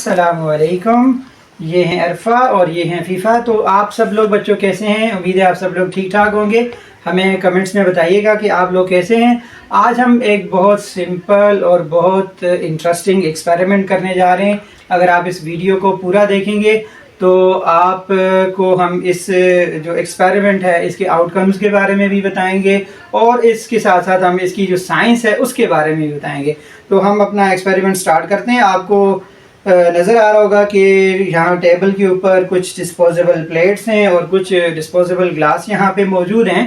अस्सलामु अलैकुम। ये हैं अरफा और ये हैं फीफा। तो आप सब लोग बच्चों कैसे हैं? उम्मीद है आप सब लोग ठीक ठाक होंगे। हमें कमेंट्स में बताइएगा कि आप लोग कैसे हैं। आज हम एक बहुत सिंपल और बहुत इंटरेस्टिंग एक्सपेरिमेंट करने जा रहे हैं। अगर आप इस वीडियो को पूरा देखेंगे तो आप को हम इस जो एक्सपेरिमेंट है इसके आउटकम्स के बारे में भी बताएंगे और इसके साथ साथ हम इसकी जो साइंस है उसके बारे में भी बताएंगे। तो हम अपना एक्सपेरिमेंट स्टार्ट करते हैं। आपको नज़र आ रहा होगा कि यहाँ टेबल के ऊपर कुछ डिस्पोजेबल प्लेट्स हैं और कुछ डिस्पोजेबल ग्लास यहाँ पे मौजूद हैं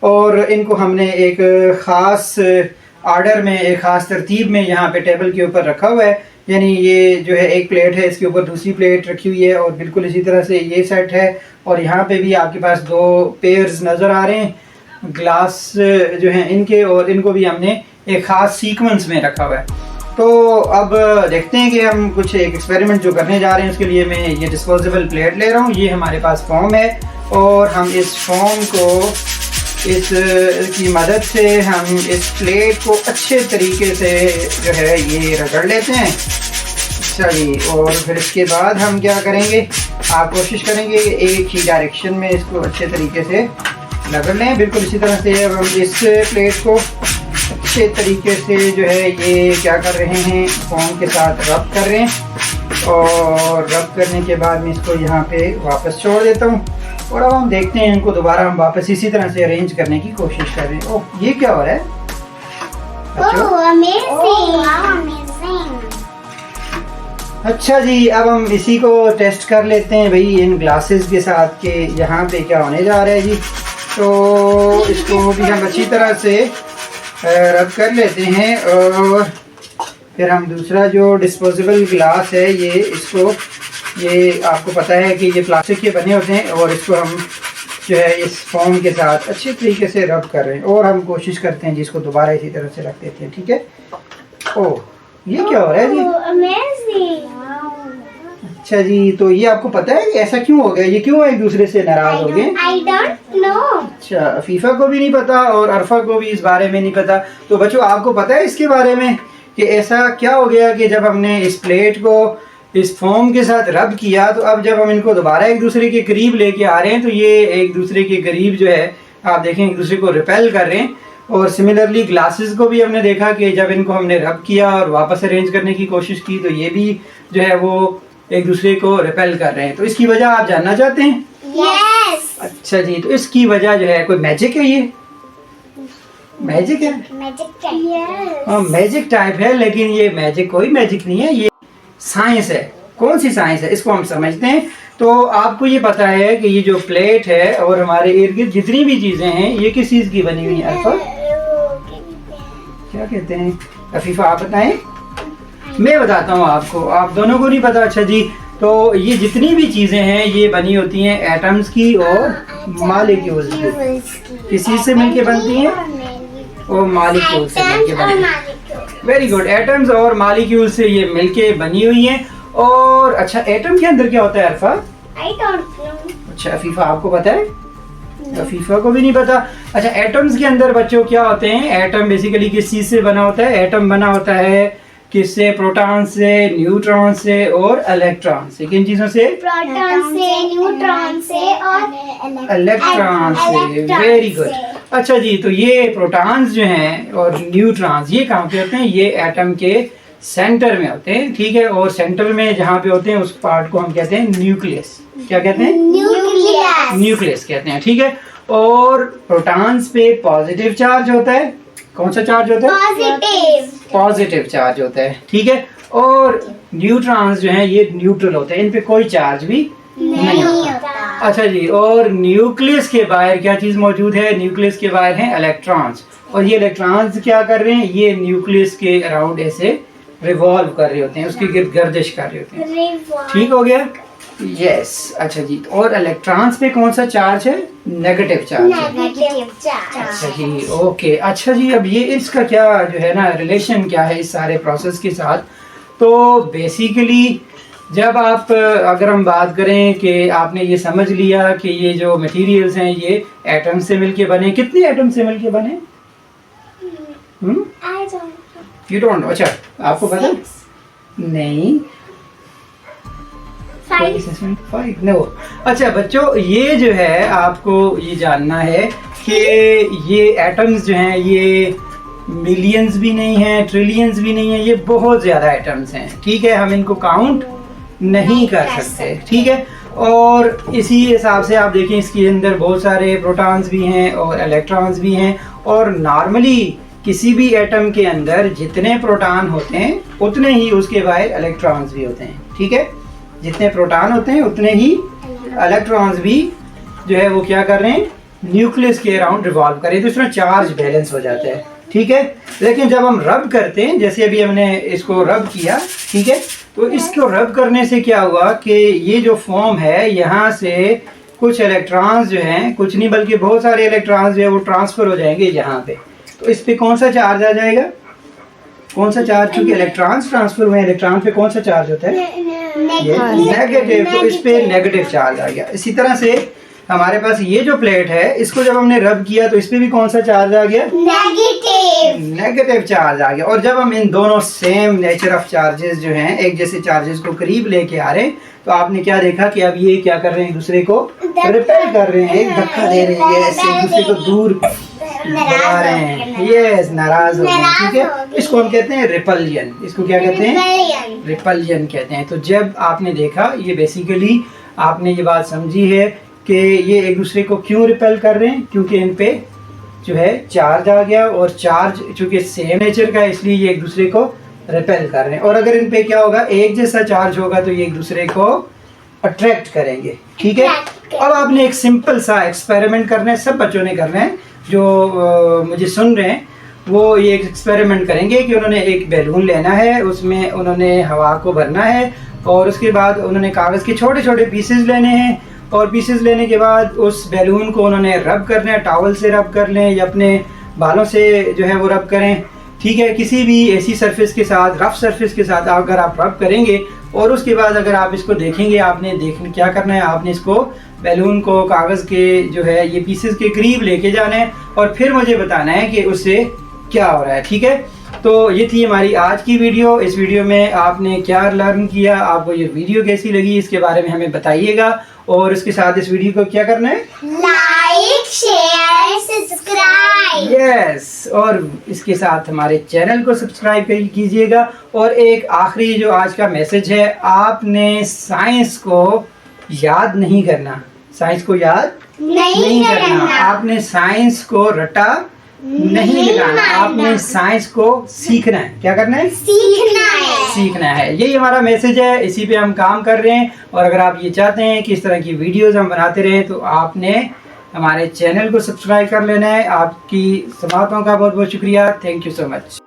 और इनको हमने एक ख़ास आर्डर में, एक ख़ास तरतीब में यहाँ पे टेबल के ऊपर रखा हुआ है। यानी ये जो है एक प्लेट है, इसके ऊपर दूसरी प्लेट रखी हुई है और बिल्कुल इसी तरह से ये सेट है। और यहाँ पे भी आपके पास दो पेयर्स नज़र आ रहे हैं ग्लास जो हैं इनके, और इनको भी हमने एक ख़ास सीक्वेंस में रखा हुआ है। तो अब देखते हैं कि हम कुछ एक एक्सपेरिमेंट जो करने जा रहे हैं उसके लिए मैं ये डिस्पोजेबल प्लेट ले रहा हूँ। ये हमारे पास फोम है और हम इस फोम को की मदद से हम इस प्लेट को अच्छे तरीके से जो है ये रगड़ लेते हैं। चलिए, और फिर इसके बाद हम क्या करेंगे, आप कोशिश करेंगे कि एक ही डायरेक्शन में इसको अच्छे तरीके से रगड़ लें। बिल्कुल इसी तरह से अब हम इस प्लेट को अच्छे तरीके से जो है ये क्या कर रहे हैं, फोम के साथ रब कर रहे हैं और रब करने के बाद मैं इसको यहाँ पे वापस छोड़ देता हूँ। और अब हम देखते हैं इनको दोबारा हम वापस इसी तरह से अरेंज करने की कोशिश कर रहे हैं। ओह, ये क्या हो रहा है? अच्छा जी, अब हम इसी को टेस्ट कर लेते हैं भाई इन ग्लासेस के साथ के यहाँ पे क्या होने जा रहा है जी। तो इसको भी हम अच्छी तरह से रब कर लेते हैं और फिर हम दूसरा जो डिस्पोजेबल ग्लास है ये इसको, ये आपको पता है कि ये प्लास्टिक के बने होते हैं और इसको हम जो है इस फोम के साथ अच्छे तरीके से रब कर रहे हैं और हम कोशिश करते हैं जिसको दोबारा इसी तरह से रख देते हैं। ठीक है। ओह, ये क्या हो रहा है जी? अच्छा जी, तो ये आपको पता है कि ऐसा क्यों हो गया? ये क्यों एक दूसरे से नाराज हो गए? I don't know. अच्छा, फीफा को भी नहीं पता और अरफा को भी इस बारे में नहीं पता। तो बच्चों, आपको पता है इसके बारे में कि ऐसा क्या हो गया कि जब हमने इस प्लेट को इस फोम के साथ रब किया तो अब जब हम इनको दोबारा एक दूसरे के करीब लेके आ रहे हैं तो ये एक दूसरे के करीब जो है आप देखें एक दूसरे को रिपेल कर रहे हैं। और सिमिलरली ग्लासेस को भी हमने देखा कि जब इनको हमने रब किया और वापस अरेंज करने की कोशिश की तो ये भी जो है वो एक दूसरे को रिपेल कर रहे हैं। तो इसकी वजह आप जानना चाहते हैं? Yes. अच्छा जी, तो इसकी वजह जो है कोई मैजिक है? ये मैजिक है? Magic type. Yes. हाँ, मैजिक टाइप है, लेकिन ये मैजिक कोई मैजिक नहीं है, ये साइंस है। कौन सी साइंस है इसको हम समझते हैं। तो आपको ये पता है कि ये जो प्लेट है और हमारे इर्द गिर्द जितनी भी चीजें हैं ये किस चीज की बनी हुई है? अल्फा क्या कहते हैं? अफीफा आप बताएं। मैं बताता हूँ आपको, आप दोनों को नहीं पता। अच्छा जी, तो ये जितनी भी चीजें हैं ये बनी होती हैं एटम्स की और मालिक्यूल्स की। किस चीज से मिलके बनती हैं? और मालिक्यूल्स से मिलके बनती हैं। वेरी गुड, एटम्स और मालिक्यूल से ये मिलके बनी हुई हैं। और अच्छा, एटम के अंदर क्या होता है अरफा? I don't know. अच्छा, अफीफा आपको पता है? अफीफा को भी नहीं पता। अच्छा, एटम्स के अंदर बच्चों क्या होते हैं? एटम बेसिकली किस चीज से बना होता है? एटम बना होता है किससे? प्रोटॉन से, न्यूट्रॉन से और इलेक्ट्रॉन से। किन चीजों से? प्रोटॉन से, न्यूट्रॉन से और इलेक्ट्रॉन से। Very good. अच्छा जी, तो ये प्रोटॉन्स जो हैं और न्यूट्रॉन्स ये कहाँ पे होते हैं? ये एटम के सेंटर में होते हैं। ठीक है। और सेंटर में जहाँ पे होते हैं उस पार्ट को हम कहते हैं न्यूक्लियस। क्या कहते हैं? न्यूक्लियस। न्यूक्लियस कहते हैं। ठीक है। और प्रोटॉन्स पे पॉजिटिव चार्ज होता है। कौन सा चार्ज होता है? पॉजिटिव। पॉजिटिव चार्ज होता है। ठीक है। और न्यूट्रॉन्स जो हैं ये न्यूट्रल होते हैं, इन पे कोई चार्ज भी नहीं होता। अच्छा जी, और न्यूक्लियस के बाहर क्या चीज मौजूद है? न्यूक्लियस के बाहर हैं इलेक्ट्रॉन्स। और ये इलेक्ट्रॉन्स क्या कर रहे हैं? ये न्यूक्लियस के अराउंड ऐसे रिवॉल्व कर रहे होते हैं, उसके गिर्द गर्दिश कर रहे होते हैं। ठीक हो गया? यस। अच्छा जी, और इलेक्ट्रॉन्स पे कौन सा चार्ज है? नेगेटिव चार्ज है। Negative charge. अच्छा जी, ओके। अच्छा जी, अब ये इसका क्या जो है ना रिलेशन क्या है इस सारे प्रोसेस के साथ? तो बेसिकली जब आप अगर हम बात करें कि आपने ये समझ लिया कि ये जो मटेरियल्स हैं ये एटम से मिलके बने। कितने एटम से मिलके बने? I don't know. You don't know. अच्छा, आपको पता? नहीं, 5 नो। अच्छा बच्चों, ये जो है आपको ये जानना है कि ये एटम्स जो हैं ये मिलियंस भी नहीं है, ट्रिलियंस भी नहीं है, ये बहुत ज़्यादा एटम्स हैं। ठीक है, हम इनको काउंट नहीं कर सकते। ठीक है, और इसी हिसाब से आप देखें इसके अंदर बहुत सारे प्रोटॉन्स भी हैं और इलेक्ट्रॉन्स भी हैं। और नॉर्मली किसी भी एटम के अंदर जितने प्रोटॉन होते हैं उतने ही उसके बाहर इलेक्ट्रॉन्स भी होते हैं। ठीक है, जितने प्रोटॉन होते हैं उतने ही इलेक्ट्रॉन्स भी जो है वो क्या कर रहे हैं, न्यूक्लियस के अराउंड रिवॉल्व कर रहे हैं, तो इसमें चार्ज बैलेंस हो जाता है। ठीक है, लेकिन जब हम रब करते हैं, जैसे अभी हमने इसको रब किया, ठीक है, तो इसको रब करने से क्या हुआ कि ये जो फॉर्म है यहाँ से कुछ इलेक्ट्रॉन्स जो हैं, कुछ नहीं बल्कि बहुत सारे इलेक्ट्रॉन्स जो है वो ट्रांसफर हो जाएंगे यहाँ पे। तो इस पे कौन सा चार्ज आ जाएगा, कौन सा चार्ज, चूंकि इलेक्ट्रॉन्स ट्रांसफर हुए, इलेक्ट्रॉन पे कौन सा चार्ज होता है, नेगेटिव, तो इस पे नेगेटिव चार्ज आ गया। इसी तरह से हमारे पास ये जो प्लेट है, इसको जब हमने रब किया तो इस पे भी कौन सा चार्ज आ गया, नेगेटिव चार्ज आ गया। और जब हम इन दोनों सेम नेचर ऑफ चार्जेस जो हैं, एक जैसे चार्जेस को करीब लेके आ रहे हैं, तो आपने क्या देखा कि अब ये क्या कर रहे हैं, एक दूसरे को रिपेल कर रहे हैं, एक धक्का दे रहे हैं, ऐसे एक दूसरे को दूर बढ़ा रहे हैं, ये नाराज हो गए। ठीक है, इसको हम कहते हैं रिपल्जन। इसको क्या कहते हैं, रिपल्जन कहते हैं। तो जब आपने देखा, ये बेसिकली आपने ये बात समझी है कि ये एक दूसरे को क्यों रिपेल कर रहे हैं, क्योंकि इन पे जो है चार्ज आ गया, और चार्ज चूंकि सेम नेचर का है इसलिए ये एक दूसरे को रिपेल कर रहे हैं। और अगर इन पे क्या होगा, एक जैसा चार्ज होगा तो ये एक दूसरे को अट्रैक्ट करेंगे। ठीक है, अब आपने एक सिंपल सा एक्सपेरिमेंट करना है, सब बच्चों ने करना है जो मुझे सुन रहे हैं, वो ये एक एक्सपेरिमेंट करेंगे कि उन्होंने एक बैलून लेना है, उसमें उन्होंने हवा को भरना है, और उसके बाद उन्होंने कागज़ के छोटे छोटे पीसेस लेने हैं, और पीसेस लेने के बाद उस बैलून को उन्होंने रब करना है, टॉवल से रब कर लें या अपने बालों से जो है वो रब करें। ठीक है, किसी भी ऐसी सरफेस के साथ, रफ सरफेस के साथ अगर आप रब करेंगे, और उसके बाद अगर आप इसको देखेंगे, आपने क्या करना है, आपने इसको बैलून को कागज़ के जो है ये पीसेस के करीब लेके जाना है, और फिर मुझे बताना है कि उससे क्या हो रहा है। ठीक है, तो ये थी हमारी आज की वीडियो। इस वीडियो में आपने क्या लर्न किया, आपको ये वीडियो कैसी लगी, इसके बारे में हमें बताइएगा। और उसके साथ इस वीडियो को क्या करना है, लाइक, शेयर, सब्सक्राइब। यस, और इसके साथ हमारे चैनल को सब्सक्राइब कीजिएगा। और एक आखिरी जो आज का मैसेज है, आपने साइंस को याद नहीं करना, साइंस को याद नहीं करना, आपने साइंस को रटा नहीं लगाना, आपने साइंस को सीखना है। क्या करना है, सीखना है। यही हमारा मैसेज है, इसी पे हम काम कर रहे हैं। और अगर आप ये चाहते हैं कि इस तरह की वीडियोस हम बनाते रहें, तो आपने हमारे चैनल को सब्सक्राइब कर लेना है। आपकी समातों का बहुत बहुत शुक्रिया। Thank you so much.